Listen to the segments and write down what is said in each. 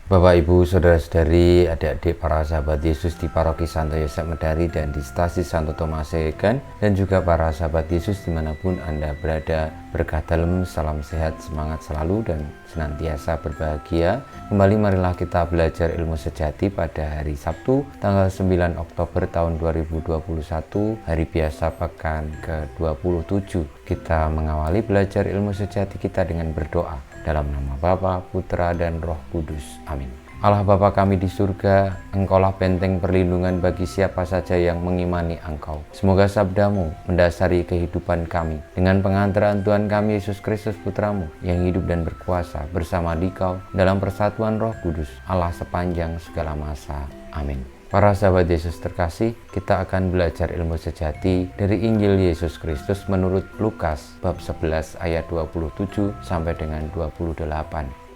Bapak, Ibu, Saudara-saudari, adik-adik para sahabat Yesus di Paroki Santo Yosef Medari dan di Stasi Santo Thomas Egan, dan juga para sahabat Yesus dimanapun Anda berada. Berkah dalam, salam sehat, semangat selalu dan senantiasa berbahagia. Kembali marilah kita belajar ilmu sejati pada hari Sabtu tanggal 9 Oktober tahun 2021, hari biasa pekan ke-27. Kita mengawali belajar ilmu sejati kita dengan berdoa. Dalam nama Bapa, Putra, dan Roh Kudus. Amin. Allah Bapa kami di surga, Engkaulah benteng perlindungan bagi siapa saja yang mengimani Engkau. Semoga sabdamu mendasari kehidupan kami. Dengan pengantaran Tuhan kami Yesus Kristus Putramu, yang hidup dan berkuasa bersama Dikau dalam persatuan Roh Kudus, Allah sepanjang segala masa. Amin. Para sahabat Yesus terkasih, kita akan belajar ilmu sejati dari Injil Yesus Kristus menurut Lukas bab 11 ayat 27 sampai dengan 28.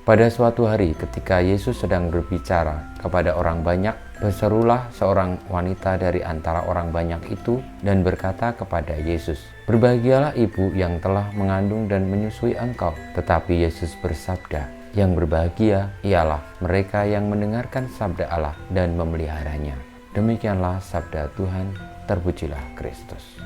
Pada suatu hari ketika Yesus sedang berbicara kepada orang banyak, berserulah seorang wanita dari antara orang banyak itu dan berkata kepada Yesus, "Berbahagialah ibu yang telah mengandung dan menyusui engkau." Tetapi Yesus bersabda, "Yang berbahagia ialah mereka yang mendengarkan sabda Allah dan memeliharanya." Demikianlah sabda Tuhan, terpujilah Kristus.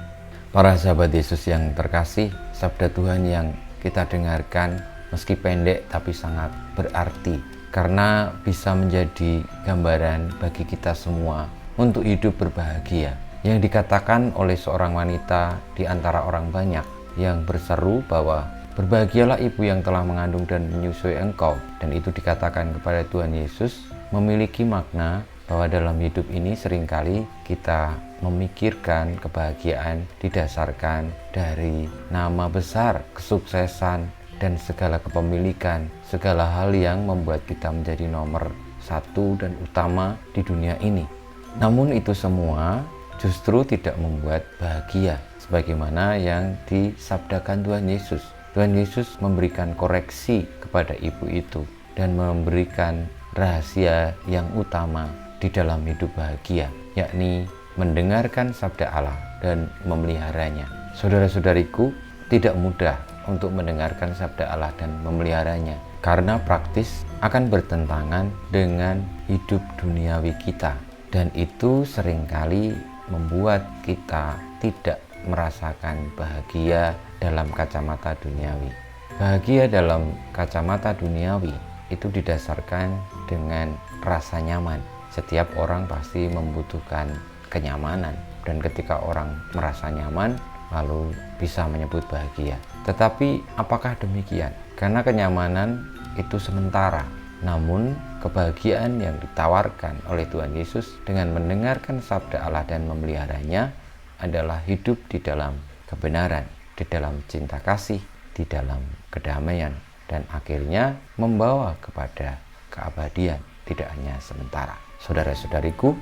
Para sahabat Yesus yang terkasih, sabda Tuhan yang kita dengarkan meski pendek tapi sangat berarti, karena bisa menjadi gambaran bagi kita semua untuk hidup berbahagia. Yang dikatakan oleh seorang wanita di antara orang banyak yang berseru bahwa "Berbahagialah ibu yang telah mengandung dan menyusui engkau." Dan itu dikatakan kepada Tuhan Yesus memiliki makna bahwa dalam hidup ini seringkali kita memikirkan kebahagiaan didasarkan dari nama besar, kesuksesan, dan segala kepemilikan, segala hal yang membuat kita menjadi nomor satu dan utama di dunia ini. Namun itu semua justru tidak membuat bahagia, sebagaimana yang disabdakan Tuhan Yesus. Tuhan Yesus memberikan koreksi kepada ibu itu dan memberikan rahasia yang utama di dalam hidup bahagia, yakni mendengarkan sabda Allah dan memeliharanya. Saudara-saudariku, tidak mudah untuk mendengarkan sabda Allah dan memeliharanya, karena praktis akan bertentangan dengan hidup duniawi kita, dan itu seringkali membuat kita tidak merasakan bahagia dalam kacamata duniawi. Bahagia dalam kacamata duniawi itu didasarkan dengan rasa nyaman. Setiap orang pasti membutuhkan kenyamanan, dan ketika orang merasa nyaman lalu bisa menyebut bahagia. Tetapi apakah demikian? Karena kenyamanan itu sementara, namun kebahagiaan yang ditawarkan oleh Tuhan Yesus dengan mendengarkan sabda Allah dan memeliharanya adalah hidup di dalam kebenaran, di dalam cinta kasih, di dalam kedamaian, dan akhirnya membawa kepada keabadian, tidak hanya sementara. Saudara-saudariku,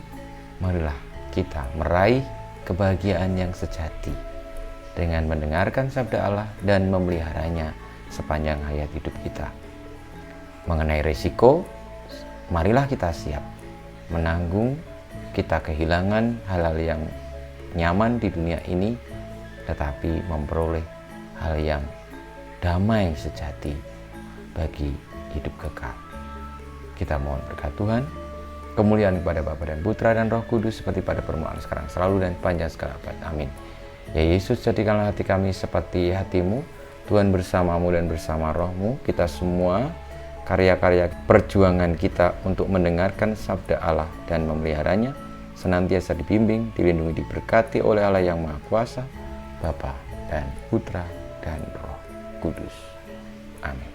marilah kita meraih kebahagiaan yang sejati dengan mendengarkan sabda Allah dan memeliharanya sepanjang hayat hidup kita. Mengenai risiko, marilah kita siap menanggung kita kehilangan hal-hal yang nyaman di dunia ini, tetapi memperoleh hal yang damai sejati bagi hidup kekal. Kita mohon berkat Tuhan, kemuliaan kepada Bapa dan Putra dan Roh Kudus, seperti pada permulaan, sekarang, selalu, dan panjang segala abad. Amin. Ya Yesus, jadikanlah hati kami seperti hati-Mu. Tuhan bersamamu dan bersama roh-Mu, kita semua karya-karya perjuangan kita untuk mendengarkan sabda Allah dan memeliharanya senantiasa dibimbing, dilindungi, diberkati oleh Allah yang Maha Kuasa, Bapa dan Putra dan Roh Kudus. Amin.